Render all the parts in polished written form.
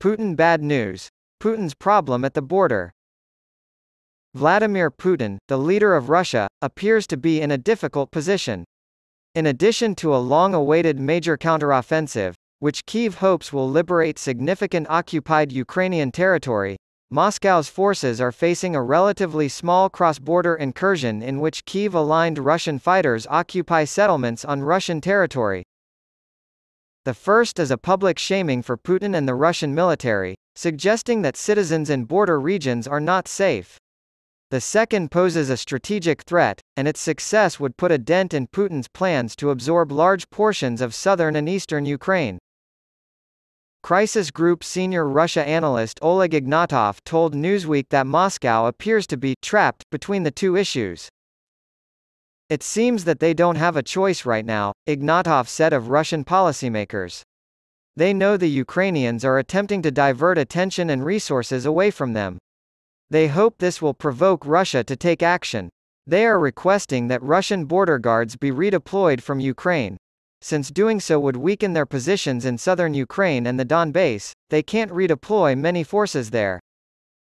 Putin bad news. Putin's problem at the border. Vladimir Putin, the leader of Russia, appears to be in a difficult position. In addition to a long-awaited major counteroffensive, which Kyiv hopes will liberate significant occupied Ukrainian territory, Moscow's forces are facing a relatively small cross-border incursion in which Kyiv-aligned Russian fighters occupy settlements on Russian territory. The first is a public shaming for Putin and the Russian military, suggesting that citizens in border regions are not safe. The second poses a strategic threat, and its success would put a dent in Putin's plans to absorb large portions of southern and eastern Ukraine. Crisis Group senior Russia analyst Oleg Ignatov told Newsweek that Moscow appears to be trapped between the two issues. It seems that they don't have a choice right now, Ignatov said of Russian policymakers. They know the Ukrainians are attempting to divert attention and resources away from them. They hope this will provoke Russia to take action. They are requesting that Russian border guards be redeployed from Ukraine. Since doing so would weaken their positions in southern Ukraine and the Donbass, they can't redeploy many forces there.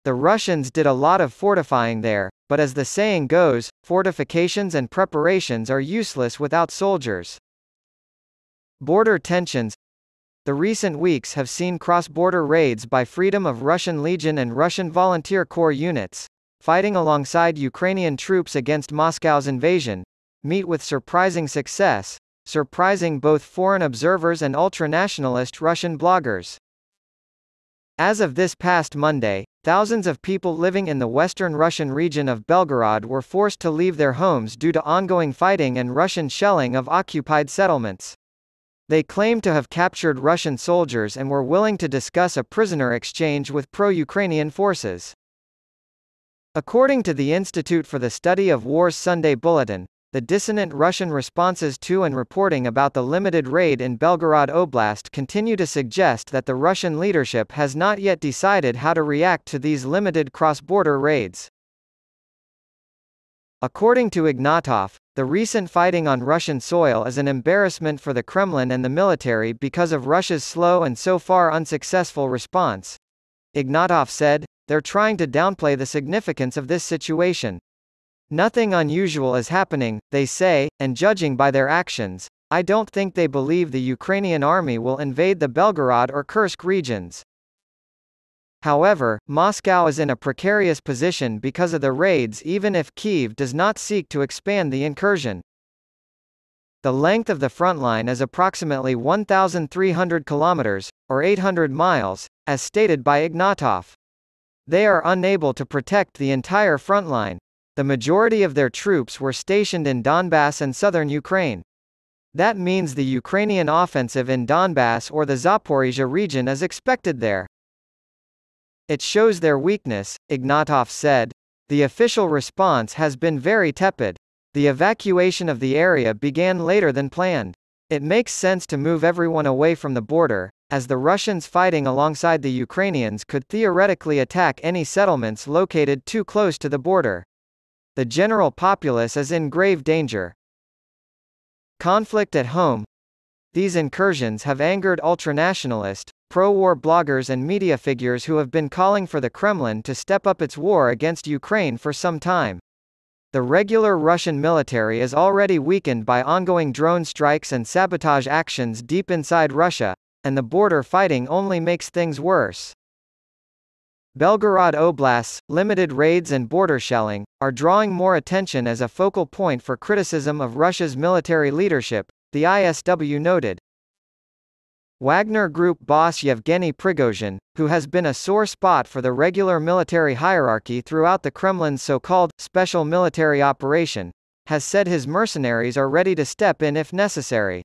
The Russians did a lot of fortifying there, but as the saying goes, fortifications and preparations are useless without soldiers. Border tensions. The recent weeks have seen cross-border raids by Freedom of Russian Legion and Russian Volunteer Corps units, fighting alongside Ukrainian troops against Moscow's invasion, meet with surprising success, surprising both foreign observers and ultranationalist Russian bloggers. As of this past Monday, thousands of people living in the western Russian region of Belgorod were forced to leave their homes due to ongoing fighting and Russian shelling of occupied settlements. They claimed to have captured Russian soldiers and were willing to discuss a prisoner exchange with pro-Ukrainian forces. According to the Institute for the Study of War's Sunday Bulletin, the dissonant Russian responses to and reporting about the limited raid in Belgorod Oblast continue to suggest that the Russian leadership has not yet decided how to react to these limited cross-border raids. According to Ignatov, the recent fighting on Russian soil is an embarrassment for the Kremlin and the military because of Russia's slow and so far unsuccessful response. Ignatov said, "They're trying to downplay the significance of this situation. Nothing unusual is happening, they say, and judging by their actions, I don't think they believe the Ukrainian army will invade the Belgorod or Kursk regions." However, Moscow is in a precarious position because of the raids even if Kyiv does not seek to expand the incursion. The length of the front line is approximately 1,300 kilometers, or 800 miles, as stated by Ignatov. They are unable to protect the entire front line. The majority of their troops were stationed in Donbass and southern Ukraine. That means the Ukrainian offensive in Donbass or the Zaporizhia region is expected there. It shows their weakness, Ignatov said. The official response has been very tepid. The evacuation of the area began later than planned. It makes sense to move everyone away from the border, as the Russians fighting alongside the Ukrainians could theoretically attack any settlements located too close to the border. The general populace is in grave danger. Conflict at home. These incursions have angered ultranationalist, pro-war bloggers and media figures who have been calling for the Kremlin to step up its war against Ukraine for some time. The regular Russian military is already weakened by ongoing drone strikes and sabotage actions deep inside Russia, and the border fighting only makes things worse. Belgorod Oblast's limited raids and border shelling are drawing more attention as a focal point for criticism of Russia's military leadership, the ISW noted. Wagner Group boss Yevgeny Prigozhin, who has been a sore spot for the regular military hierarchy throughout the Kremlin's so-called special military operation, has said his mercenaries are ready to step in if necessary.